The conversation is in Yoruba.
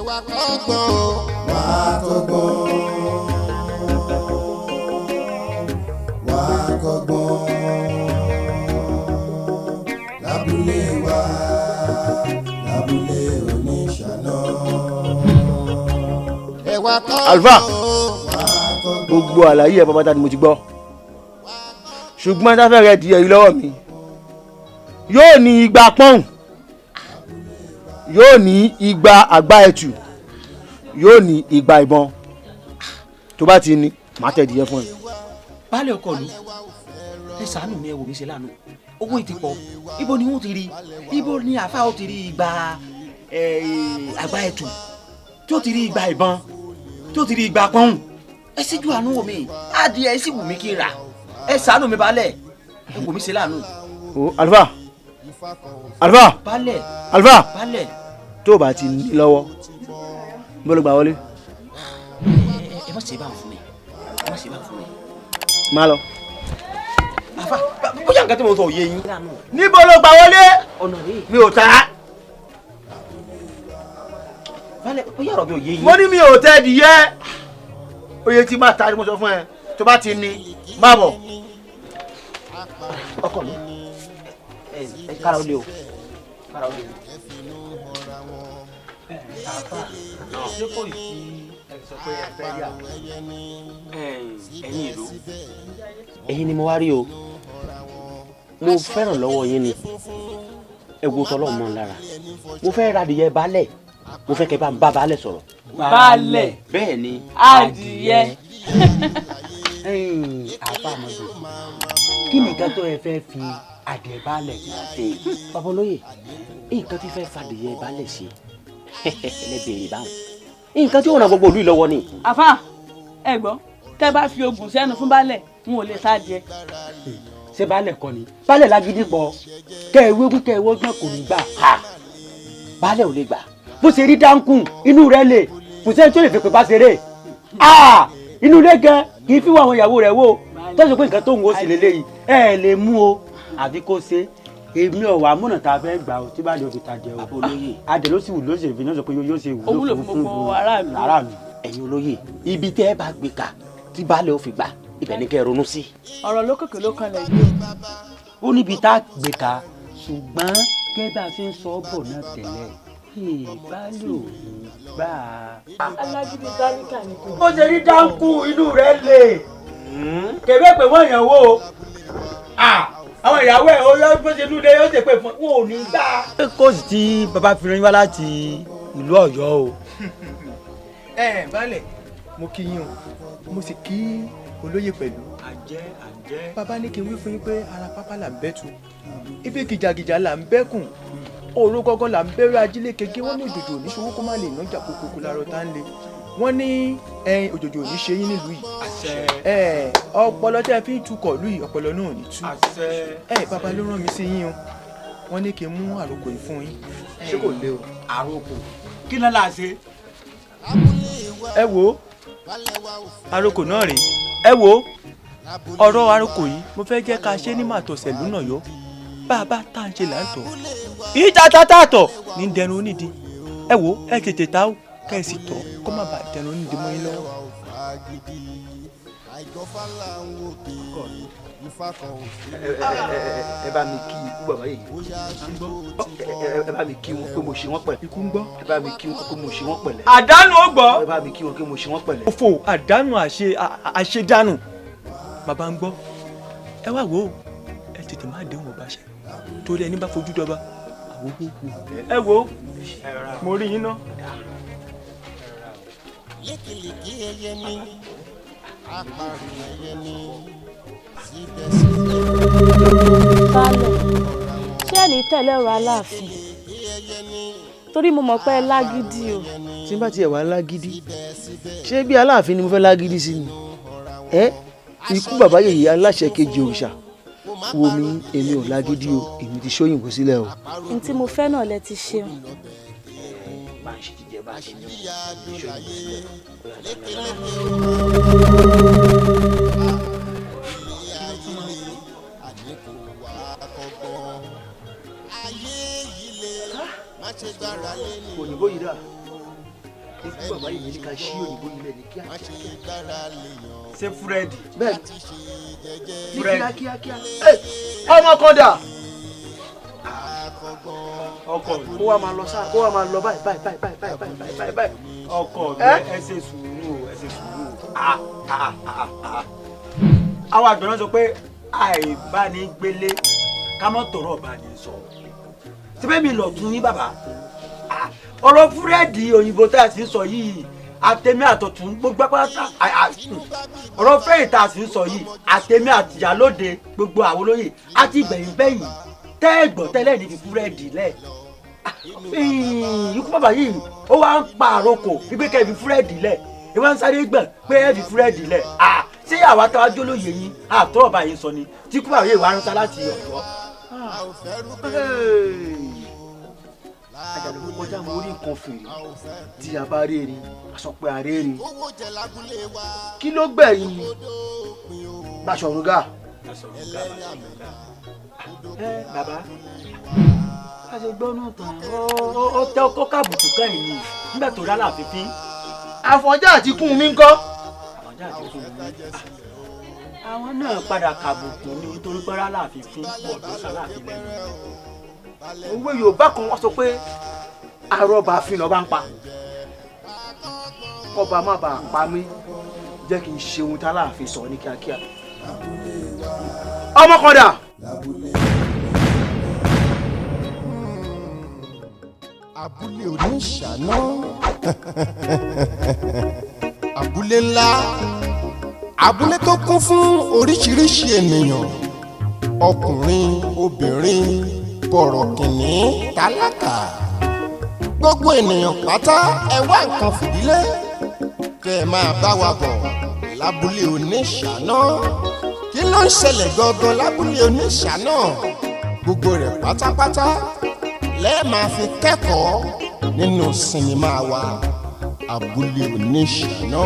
wá kọ́gbọ́n wá kọ́gbọ́n wá kọ́gbọ́n lábúlé wa lábúlé oníṣàná. ẹ wá kọ́gbọ́n. Alfa gbogbo àlàyé ẹ̀ pátá ni mo ti gbọ́ ṣùgbọ́n tá fẹ́ rẹ di èyí lọ́wọ́ mi yóò ní igba pọ́ùn yóò ní igba àgbá ẹ̀tù yóò ní igba ìbọn tó bá ti ní màá tẹ̀ díẹ̀ fún ẹ. baálé ọkọ lu ẹ ṣàánú mi ẹ wò mí ṣe lánàá owó ìtìpọ̀ ibo ni wọ́n ti rí ibo ni àfa ó ti rí igba àgbá ẹ̀tù tí ó ti rí igba ìbọn tí ó ti rí igba pọ́ùn ẹ síjú àánú wò mí adìẹ ẹ sì wù mí kí n rà ẹ ṣàánú mi baálé ẹ wò mí ṣe lánàá. o Alfa Alfa baálé Alfa baálé tó o bá ti ní lọ́wọ́ bó ló gbà wọlé. ẹ má ṣe bá fún mi ẹ má ṣe bá fún mi. má lọ. àfa bóyá nǹkan tí mo sọ òye yín. níbo ló gbà wọlé. ọ̀nà rèé. mi ò ta. baálé bóyá ọ̀rọ̀ mi ò yé yín. mo ní mi ò tẹ́ di yẹ oye tí máa ta ni mo sọ fún ẹ tó bá ti ní má bọ̀. ọkọ mi ẹ kára ó lé o kára ó lé o. ṣé kò sí ẹ sọ pé ẹ fẹ́ rí àwọn ẹ̀yin ìlú. ẹ̀yin ni mo wá rí o mo fẹ́ràn lọ́wọ́ yín ni ẹ wo tọ́lọ́ mọ́ lára mo fẹ́ ra adìyẹ baálẹ̀ mo fẹ́ kẹ́ bá ń bá baálẹ̀ sọ̀rọ̀. baálẹ̀ bẹ́ẹ̀ ni. adìyẹ. àbá àmọ́dé kí ni nǹkan tó ẹ fẹ́ fi adìyẹ baálẹ̀ ṣe bàbá olóyè nǹkan tí fẹ́ fa adìyẹ baálẹ̀ ṣe ẹlẹ́bẹ̀rẹ̀ báwọn nǹkan tí ó ràn gbogbo ìlú lọ́wọ́ ni. àfà ẹ gbọ́ tẹ́ bá fi oògùn sẹ́nu fún baálẹ̀ n ò lè sáàjẹ. ṣé baálẹ̀ kọ́ ni baálẹ̀ lágídí pọ̀ kẹ́ ẹ wéwú kẹ́ ẹ wọ́gbọ́n kò ní gbà ha baálẹ̀ ò lè gbà bó ṣe rí dáńkùn inú rẹ̀ lè kò sẹ́ni tó lè fi pè bá ṣeré inú ilé gan kì í fi wọ àwọn ìyàwó rẹ̀ wò tọ́jú pé nǹkan tó ń wo sí lélẹ́yìí ẹ lè mú o àbí kó ṣe èmi ọ̀wà múnà tá a fẹ́ gbà ó tí bá lè fi tàjẹ́ o olóyè adè ló sì wù ló sì fi náà sọ pé yóò ṣe wù ó wúlò fún gbogbo aráàlú. ẹ̀yin olóyè ibi tẹ́ ẹ bá gbé ka tí baálé ó fi gbà ibẹ̀ ni kẹ́ ẹ ronú sí. ọ̀rọ̀ lókèké ló kan lẹ̀ yìí ó níbi tá a gbé ka ṣùgbọ́n gẹ́gẹ́ bá a ṣe ń sọ ọ́ bọ̀ náà tẹ́lẹ̀ baálé ò ní gbà á. alágídí dáríkà ni kò. bó ṣe rí dáńkù inú rẹ̀ lè kébé pé wọ́n yàn wò ó àwọn ìyàwó ẹ̀ ó yọ bó ṣe lúlẹ̀ yóò ṣe pé fún wọn ò ní gbà. kóòsì tí bàbá fi rán yín wá láti ìlú Ọ̀yọ́ o. baálẹ̀ mo kí yín o mo sì kí olóyè pẹ̀lú. bàbá ní kí n wí fún yín pé ara pápá là ń bẹ́tu ibi gìjàgìjà là ń bẹ́kùn òru gọ́gọ́ là ń bẹ̀rẹ̀ ajílẹ̀ kéke wọ́n ní òjòjò oníṣòwò kó má lè nájà kókó lárọ́ tá ń le wọ́n ní òjòjò ò ní ṣe yín nílùú yìí ọpọlọ tẹ́ fi ń tukọ̀ ìlú yìí ọpọlọ náà ò ní tú bàbá ló rán mi sí yín o wọ́n ní kí n mú àròkò yìí fún yín ṣé kò le o. àròkò kí náà là ṣe. ẹ wo àròkò náà rèé ẹ wo ọ̀rọ̀ àròkò yìí mo fẹ́ jẹ́ ká ṣe ní màtọ̀sẹ̀ lónà yọ bá a bá tá à ń ṣe là ń tọ̀ ìjà tátàtọ̀ ní dẹnu onídìí ẹ wo ẹ tètè ta ó kẹ́ ẹ sì tọ̀ kó má bàa dẹnu onídìí mọ́ yín lọ́wọ́. ẹ bá mi kí ikú bàbá yìí ẹ bá mi kí wọn pé mo ṣe wọn pẹ̀lẹ́. ikú ń gbọ́. ẹ bá mi kí wọn pé mo ṣe wọn pẹ̀lẹ́. àdánù ó gbọ́. ẹ bá mi kí wọn pé mo ṣe wọn pẹ̀lẹ́. òfò àdánù àṣedánù bàbá ń gbọ́ ẹ wá wò ó ẹ tètè má dé wọn bá ṣe torí ẹni bá fojú dọba àwọn òkú. ẹ wo mo rí yín ná. lékelèké ẹyẹ ní apàrọ̀ ẹyẹ ní baálẹ̀ ṣé ẹni tẹ̀lé ọ̀rọ̀ aláàfin torí mo mọ̀ pé ẹ lágídí o. tí n bá tiẹ̀ wá lágídí ṣé bí aláàfin ni mo fẹ́ lágídí sí ni ikú bàbá yèyé aláṣẹ kejì òrìṣà wo mi èmi ò lágídí o èmi ti ṣóyìnbó sílẹ̀ o. n tí mo fẹ́ náà lẹ ti ṣeun. òyìnbó yìí dà ikú bàbá yìí ní ká ṣí òyìnbó ilẹ̀ ní kíákíá. ṣé fúrẹ́dì. bẹ́ẹ̀ ní kíákíá. ọmọ kan dà. ọkọ mi. kó wa máa lọ sáà kó wa máa lọ báyìí. ọkọ mi ẹ ṣe sùúrù ẹ ṣe sùúrù. àwọn àgbẹ̀ náà sọ pé àìbánigbélé ká mọ́ tọrọ ọba ní sọ. síbẹ̀ mi lọ tún ní bàbá. ọ̀rọ̀ fúrẹ́dì òyìnbó tá a sì ń sọ yìí àtẹ̀mí àtọ̀tún gbogbo pátá ọ̀rọ̀ fẹ́yìn tá a sì ń sọ yìí àtẹ̀mí àtìyálóde gbogbo àwọn olóyè àti ìgbẹ̀yìngbẹ̀yìn tẹ́ẹ̀gbọ́n tẹ́lẹ̀ ní fi fúrẹ́dì lẹ̀. ikú bàbá yìí ó wá ń pa àrokò wípé kẹ́ ẹ fi fúrẹ́dì lẹ̀ ẹ wá ń sáré gbọ̀n pé ẹ fi fúrẹ́dì lẹ̀ ṣé àwa táwa jólóye yín àtọ́rọ̀ bá yín sọ ni tí ikú bàbá yìí wá ránṣẹ́ láti Ọ̀yọ́. àjàlùkù kọjá mo rí nǹkan fèrè tí a bá rí erin a sọ pé a rí erin kí ló gbẹ̀yìn Baṣọ̀run Gáà. Bàbá a ṣe gbọ́ náà tán ó tẹ́ ọkọ́ káàbùkù kẹ́yìn ni nígbà tó rálá fífín. Àfọ̀njá àti kún mi ńkọ́. Àfọ̀njá àti kún mi àwọn náà padà kàbùkù ní nítorí pé rálá fífín ọ̀dọ́ sálàfin lẹ́nu. òwe Yorùbá kan wọ́n sọ pé àrọ́bà àfin lọ́ba ń pa ọba má bàa pa mí jẹ́ kí n ṣe ohun tá láàfin sọ ní kíákíá. ọmọ kan dà. abúlé oníṣàná abúlé ńlá abúlé tó kún fún oríṣiríṣi ènìyàn ọkùnrin obìnrin bọ̀rọ̀kìnní tálákà gbogbo ènìyàn pátá ẹ wá nǹkan fìdílé kẹ́ ẹ máa bá wa bọ̀ lábúlé oníṣàná kí ló ń ṣẹlẹ̀ gangan lábúlé oníṣàná gbogbo rẹ̀ pátápátá lẹ́ẹ̀ máa fi kẹ́kọ̀ọ́ nínú sinimá wa abúlé oníṣàná.